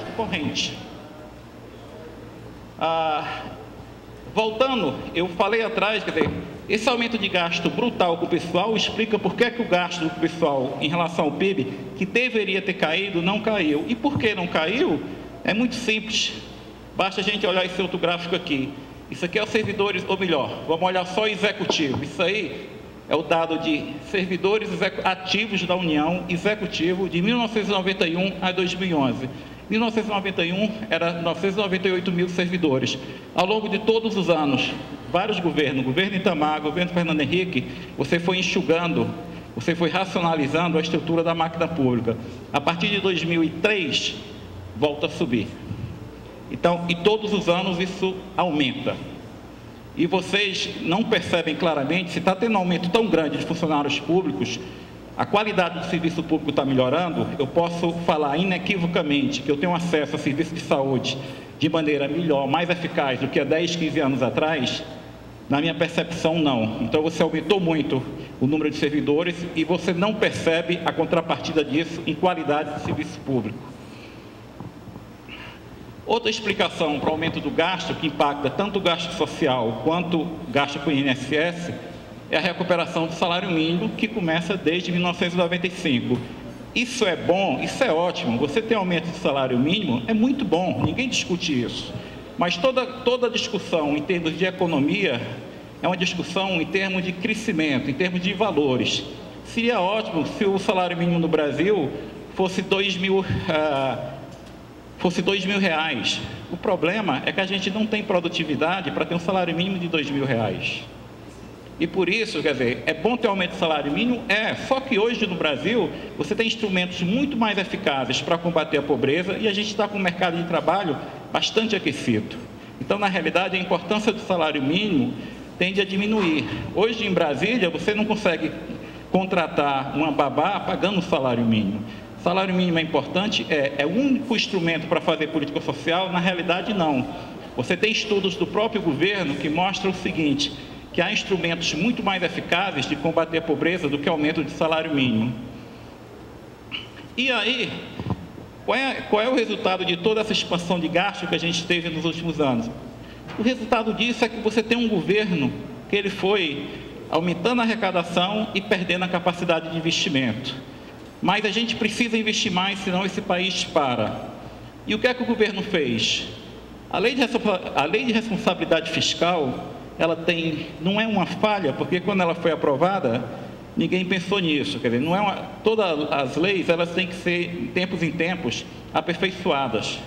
gasto corrente. Voltando, eu falei atrás, quer dizer, esse aumento de gasto brutal com o pessoal explica por que o gasto do pessoal em relação ao PIB, que deveria ter caído, não caiu. E por que não caiu? É muito simples. Basta a gente olhar esse outro gráfico aqui. Isso aqui é os servidores, ou melhor, vamos olhar só o executivo. Isso aí é o dado de servidores ativos da União, executivo, de 1991 a 2011. 1991 era 998 mil servidores. Ao longo de todos os anos, vários governos, governo Itamar, governo Fernando Henrique, você foi enxugando, você foi racionalizando a estrutura da máquina pública. A partir de 2003, volta a subir. Então, e todos os anos isso aumenta. E vocês não percebem claramente, se está tendo um aumento tão grande de funcionários públicos, a qualidade do serviço público está melhorando. Eu posso falar inequivocamente que eu tenho acesso a serviço de saúde de maneira melhor, mais eficaz do que há 10, 15 anos atrás? Na minha percepção, não. Então, você aumentou muito o número de servidores e você não percebe a contrapartida disso em qualidade de serviço público. Outra explicação para o aumento do gasto, que impacta tanto o gasto social quanto o gasto com o INSS, é a recuperação do salário mínimo, que começa desde 1995. Isso é bom, isso é ótimo. Você ter aumento do salário mínimo é muito bom, ninguém discute isso. Mas toda discussão em termos de economia é uma discussão em termos de crescimento, em termos de valores. Seria ótimo se o salário mínimo no Brasil fosse R$2.000. O problema é que a gente não tem produtividade para ter um salário mínimo de R$2.000. E por isso, quer dizer, é bom ter aumento do salário mínimo? Só que hoje no Brasil, você tem instrumentos muito mais eficazes para combater a pobreza e a gente está com um mercado de trabalho bastante aquecido. Então, na realidade, a importância do salário mínimo tende a diminuir. Hoje, em Brasília, você não consegue contratar uma babá pagando o salário mínimo. Salário mínimo é importante? É o único instrumento para fazer política social? Na realidade, não. Você tem estudos do próprio governo que mostram o seguinte, que há instrumentos muito mais eficazes de combater a pobreza do que o aumento de salário mínimo. E aí, qual é o resultado de toda essa expansão de gasto que a gente teve nos últimos anos? O resultado disso é que você tem um governo que ele foi aumentando a arrecadação e perdendo a capacidade de investimento. Mas a gente precisa investir mais, senão esse país para. E o que é que o governo fez? A lei de responsabilidade fiscal, ela não é uma falha, porque quando ela foi aprovada, ninguém pensou nisso. Quer dizer, todas as leis, elas têm que ser, de tempos em tempos, aperfeiçoadas.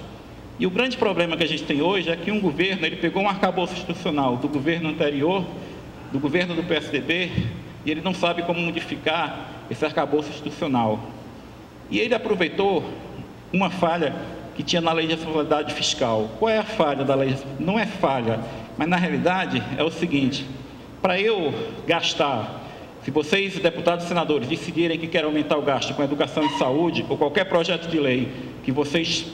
E o grande problema que a gente tem hoje é que um governo, ele pegou um arcabouço institucional do governo anterior, do governo do PSDB, e ele não sabe como modificar esse arcabouço institucional. E ele aproveitou uma falha que tinha na lei de responsabilidade fiscal. Qual é a falha da lei? Não é falha, mas na realidade é o seguinte, para eu gastar, se vocês, deputados e senadores, decidirem que querem aumentar o gasto com educação e saúde, ou qualquer projeto de lei que vocês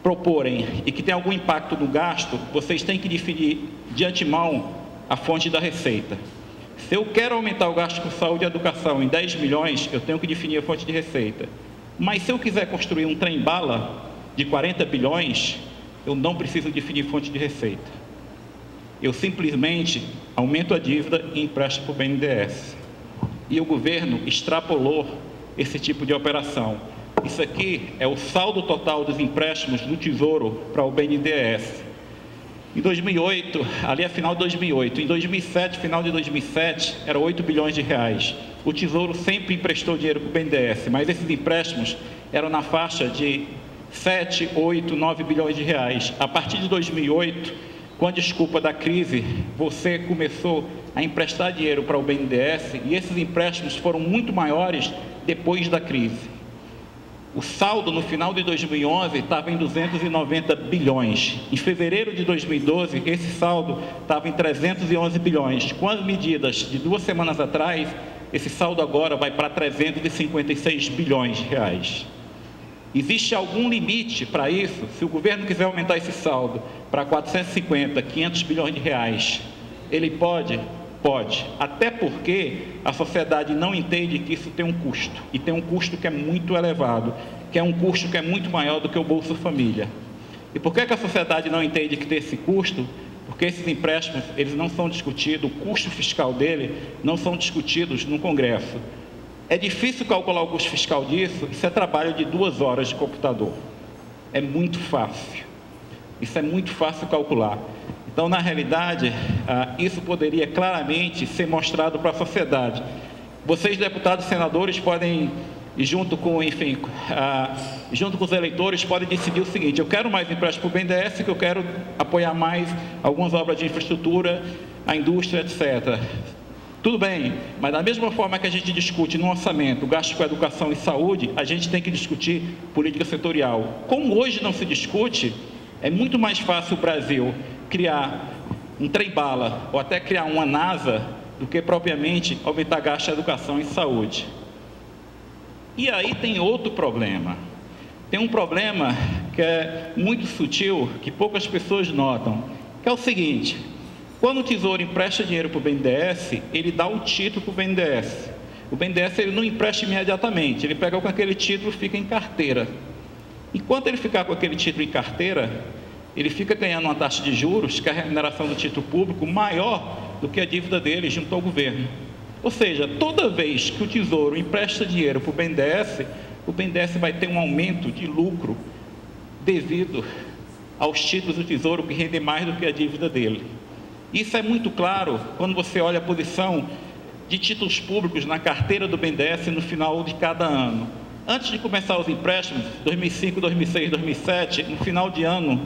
proporem e que tem algum impacto no gasto, vocês têm que definir de antemão a fonte da receita. Se eu quero aumentar o gasto com saúde e educação em 10 milhões, eu tenho que definir a fonte de receita. Mas se eu quiser construir um trem-bala de 40 bilhões, eu não preciso definir fonte de receita. Eu simplesmente aumento a dívida e empresto para o BNDES. E o governo extrapolou esse tipo de operação. Isso aqui é o saldo total dos empréstimos do Tesouro para o BNDES. Em 2008, ali é final de 2008, em 2007, final de 2007, era 8 bilhões de reais. O Tesouro sempre emprestou dinheiro para o BNDES, mas esses empréstimos eram na faixa de 7, 8, 9 bilhões de reais. A partir de 2008, com a desculpa da crise, você começou a emprestar dinheiro para o BNDES e esses empréstimos foram muito maiores depois da crise. O saldo no final de 2011 estava em 290 bilhões. Em fevereiro de 2012, esse saldo estava em 311 bilhões. Com as medidas de 2 semanas atrás, esse saldo agora vai para 356 bilhões de reais. Existe algum limite para isso? Se o governo quiser aumentar esse saldo para 450, 500 bilhões de reais, ele pode? Pode, até porque a sociedade não entende que isso tem um custo, e tem um custo que é muito elevado, que é um custo que é muito maior do que o Bolsa Família. E por que a sociedade não entende que tem esse custo? Porque esses empréstimos, eles não são discutidos, o custo fiscal dele não são discutidos no Congresso. É difícil calcular o custo fiscal disso, isso é trabalho de 2 horas de computador. É muito fácil. Isso é muito fácil calcular. Então, na realidade, isso poderia claramente ser mostrado para a sociedade. Vocês, deputados e senadores, podem, junto com os eleitores, podem decidir o seguinte: eu quero mais empréstimo para o BNDES, que eu quero apoiar mais algumas obras de infraestrutura, a indústria, etc. Tudo bem, mas da mesma forma que a gente discute no orçamento gasto com educação e saúde, a gente tem que discutir política setorial. Como hoje não se discute, é muito mais fácil o Brasil criar um trem-bala ou até criar uma NASA do que propriamente aumentar gasto em educação e saúde. E aí tem outro problema. Tem um problema que é muito sutil, que poucas pessoas notam, que é o seguinte: quando o Tesouro empresta dinheiro para o BNDES, ele dá o título para o BNDES. O BNDES ele não empresta imediatamente, ele pega com aquele título e fica em carteira. Enquanto ele ficar com aquele título em carteira, ele fica ganhando uma taxa de juros, que é a remuneração do título público, maior do que a dívida dele junto ao governo. Ou seja, toda vez que o Tesouro empresta dinheiro para o BNDES vai ter um aumento de lucro devido aos títulos do Tesouro que rendem mais do que a dívida dele. Isso é muito claro quando você olha a posição de títulos públicos na carteira do BNDES no final de cada ano. Antes de começar os empréstimos, 2005, 2006, 2007, no final de ano,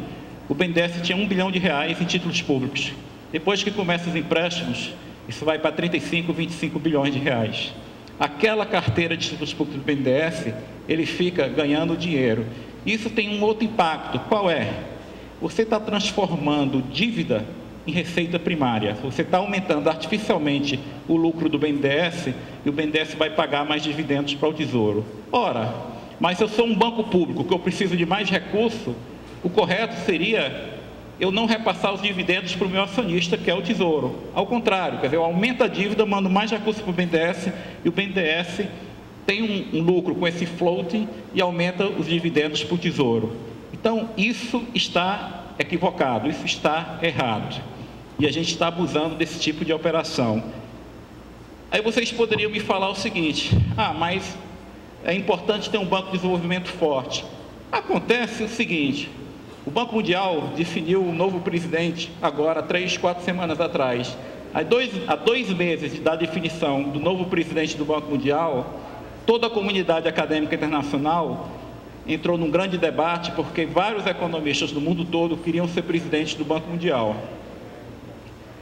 o BNDES tinha R$1 bilhão em títulos públicos. Depois que começam os empréstimos, isso vai para 35, 25 bilhões de reais. Aquela carteira de títulos públicos do BNDES, ele fica ganhando dinheiro. Isso tem um outro impacto. Qual é? Você está transformando dívida em receita primária. Você está aumentando artificialmente o lucro do BNDES e o BNDES vai pagar mais dividendos para o Tesouro. Ora, mas se eu sou um banco público que eu preciso de mais recurso, o correto seria eu não repassar os dividendos para o meu acionista, que é o Tesouro. Ao contrário, quer dizer, eu aumento a dívida, mando mais recursos para o BNDES e o BNDES tem um lucro com esse floating e aumenta os dividendos para o Tesouro. Então, isso está equivocado, isso está errado. E a gente está abusando desse tipo de operação. Aí vocês poderiam me falar o seguinte: mas é importante ter um banco de desenvolvimento forte. Acontece o seguinte: o Banco Mundial definiu um novo presidente agora, 3, 4 semanas atrás. Há 2 meses da definição do novo presidente do Banco Mundial, toda a comunidade acadêmica internacional entrou num grande debate, porque vários economistas do mundo todo queriam ser presidente do Banco Mundial.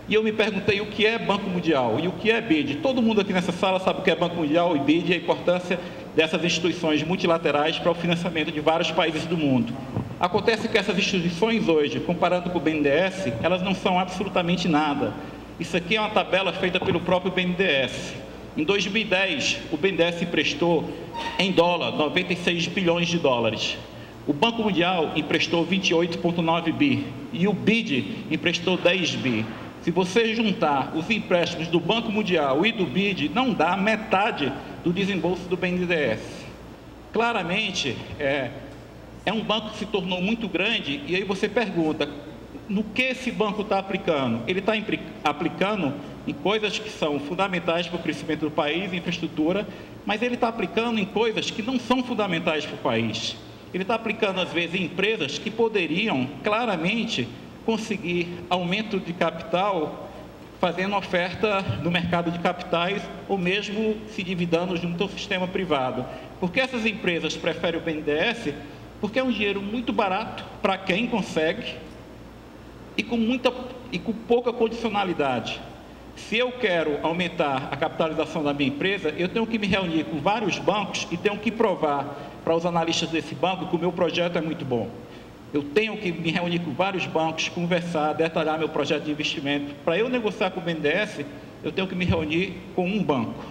E eu me perguntei o que é Banco Mundial e o que é BID. Todo mundo aqui nessa sala sabe o que é Banco Mundial e BID e a importância dessas instituições multilaterais para o financiamento de vários países do mundo. Acontece que essas instituições hoje, comparando com o BNDES, elas não são absolutamente nada. Isso aqui é uma tabela feita pelo próprio BNDES. Em 2010, o BNDES emprestou em dólar 96 bilhões de dólares. O Banco Mundial emprestou 28,9 bi e o BID emprestou 10 bi. Se você juntar os empréstimos do Banco Mundial e do BID, não dá metade do desembolso do BNDES. Claramente, é um banco que se tornou muito grande, e aí você pergunta, no que esse banco está aplicando? Ele está aplicando em coisas que são fundamentais para o crescimento do país, infraestrutura, mas ele está aplicando em coisas que não são fundamentais para o país. Ele está aplicando, às vezes, em empresas que poderiam, claramente, conseguir aumento de capital, fazendo oferta no mercado de capitais, ou mesmo se endividando junto ao sistema privado. Por que essas empresas preferem o BNDES? Porque é um dinheiro muito barato para quem consegue e com pouca condicionalidade. Se eu quero aumentar a capitalização da minha empresa, eu tenho que me reunir com vários bancos e tenho que provar para os analistas desse banco que o meu projeto é muito bom. Eu tenho que me reunir com vários bancos, conversar, detalhar meu projeto de investimento. Para eu negociar com o BNDES, eu tenho que me reunir com um banco.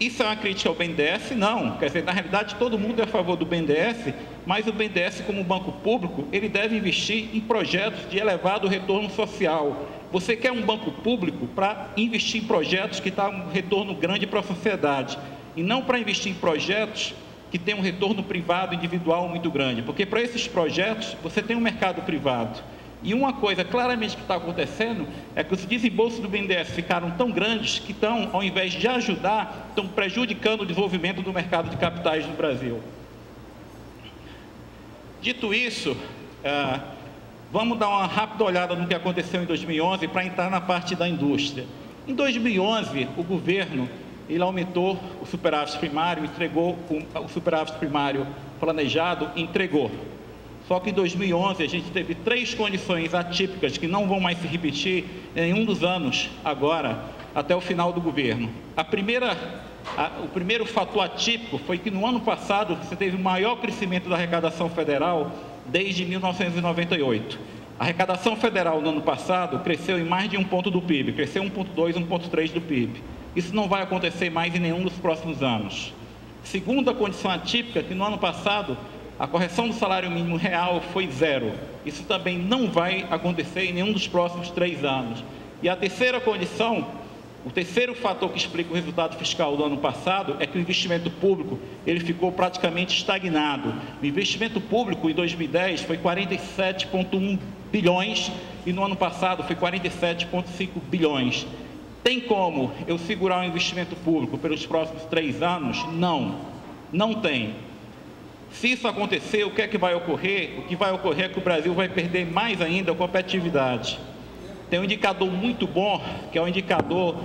Isso é uma crítica ao BNDES? Não. Quer dizer, na realidade, todo mundo é a favor do BNDES, mas o BNDES, como banco público, ele deve investir em projetos de elevado retorno social. Você quer um banco público para investir em projetos que dão um retorno grande para a sociedade, e não para investir em projetos que têm um retorno privado individual muito grande, porque para esses projetos você tem um mercado privado. E uma coisa claramente que está acontecendo é que os desembolsos do BNDES ficaram tão grandes que estão, ao invés de ajudar, estão prejudicando o desenvolvimento do mercado de capitais no Brasil. Dito isso, vamos dar uma rápida olhada no que aconteceu em 2011 para entrar na parte da indústria. Em 2011, o governo ele aumentou o superávit primário, entregou o superávit primário planejado, entregou. Só que em 2011 a gente teve 3 condições atípicas que não vão mais se repetir em nenhum dos anos agora, até o final do governo. O primeiro fator atípico foi que no ano passado você teve o maior crescimento da arrecadação federal desde 1998. A arrecadação federal no ano passado cresceu em mais de 1 ponto do PIB, cresceu 1,2, 1,3 do PIB. Isso não vai acontecer mais em nenhum dos próximos anos. Segunda condição atípica, que no ano passado a correção do salário mínimo real foi 0. Isso também não vai acontecer em nenhum dos próximos 3 anos. E a terceira condição, o terceiro fator que explica o resultado fiscal do ano passado é que o investimento público ele ficou praticamente estagnado. O investimento público em 2010 foi 47,1 bilhões e no ano passado foi 47,5 bilhões. Tem como eu segurar o investimento público pelos próximos 3 anos? Não, não tem. Se isso acontecer, o que é que vai ocorrer? O que vai ocorrer é que o Brasil vai perder mais ainda a competitividade. Tem um indicador muito bom, que é um indicador,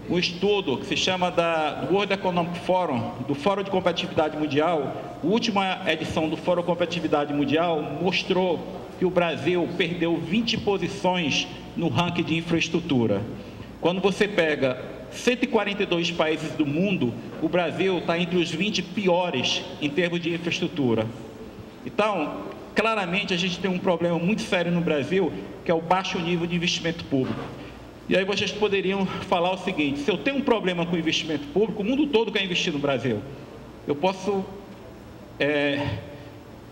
um estudo que se chama do World Economic Forum, do Fórum de Competitividade Mundial. A última edição do Fórum de Competitividade Mundial mostrou que o Brasil perdeu 20 posições no ranking de infraestrutura. Quando você pega 142 países do mundo, o Brasil está entre os 20 piores em termos de infraestrutura. Então, claramente a gente tem um problema muito sério no Brasil, que é o baixo nível de investimento público. E aí vocês poderiam falar o seguinte: se eu tenho um problema com investimento público, o mundo todo quer investir no Brasil. Eu posso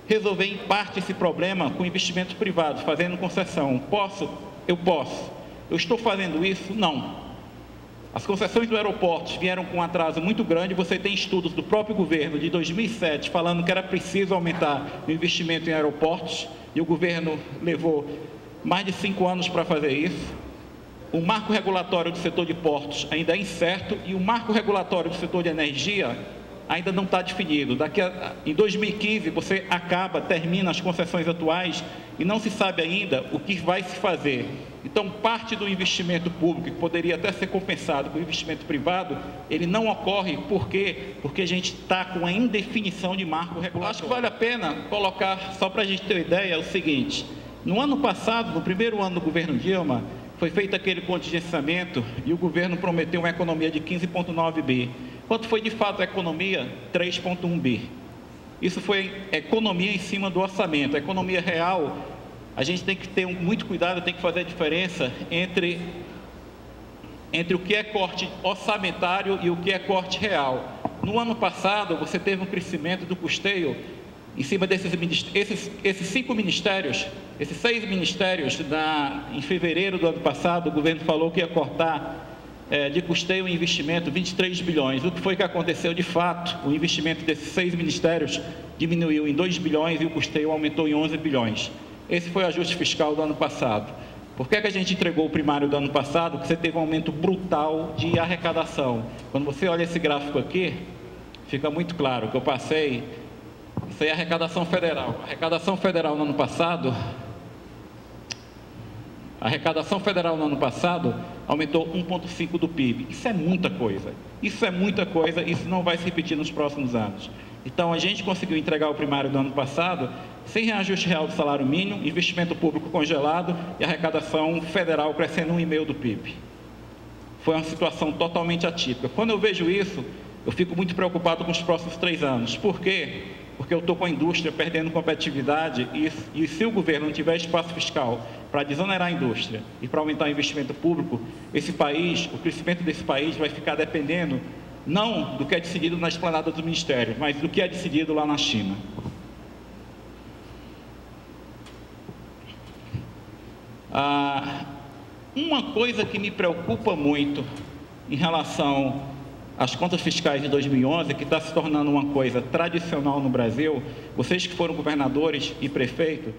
resolver em parte esse problema com investimento privado, fazendo concessão. Posso? Eu posso. Eu estou fazendo isso? Não. As concessões do aeroporto vieram com um atraso muito grande. Você tem estudos do próprio governo de 2007 falando que era preciso aumentar o investimento em aeroportos e o governo levou mais de 5 anos para fazer isso. O marco regulatório do setor de portos ainda é incerto e o marco regulatório do setor de energia ainda não está definido. Em 2015 você termina as concessões atuais e não se sabe ainda o que vai se fazer. Então, parte do investimento público, que poderia até ser compensado com o investimento privado, ele não ocorre. Por quê? Porque a gente está com a indefinição de marco regulatório. Acho que vale a pena colocar, só para a gente ter uma ideia, o seguinte: no ano passado, no primeiro ano do governo Dilma, foi feito aquele contingenciamento e o governo prometeu uma economia de 15,9 bi. Quanto foi de fato a economia? 3,1 bi. Isso foi economia em cima do orçamento. A economia real, a gente tem que ter muito cuidado, tem que fazer a diferença entre o que é corte orçamentário e o que é corte real. No ano passado, você teve um crescimento do custeio em cima desses 5 ministérios, esses 6 ministérios, em fevereiro do ano passado, o governo falou que ia cortar de custeio e investimento 23 bilhões. O que foi que aconteceu de fato? O investimento desses 6 ministérios diminuiu em 2 bilhões e o custeio aumentou em 11 bilhões. Esse foi o ajuste fiscal do ano passado. Por que a gente entregou o primário do ano passado? Porque você teve um aumento brutal de arrecadação. Quando você olha esse gráfico aqui, fica muito claro que eu passei. Isso aí é arrecadação federal. A arrecadação federal no ano passado aumentou 1,5 do PIB. Isso é muita coisa. Isso é muita coisa, isso não vai se repetir nos próximos anos. Então, a gente conseguiu entregar o primário do ano passado sem reajuste real do salário mínimo, investimento público congelado e arrecadação federal crescendo 1,5 do PIB. Foi uma situação totalmente atípica. Quando eu vejo isso, eu fico muito preocupado com os próximos 3 anos. Por quê? Porque eu estou com a indústria perdendo competitividade e se o governo não tiver espaço fiscal para desonerar a indústria e para aumentar o investimento público, o crescimento desse país vai ficar dependendo não do que é decidido na esplanada do Ministério, mas do que é decidido lá na China. Uma coisa que me preocupa muito em relação às contas fiscais de 2011, que está se tornando uma coisa tradicional no Brasil, vocês que foram governadores e prefeitos,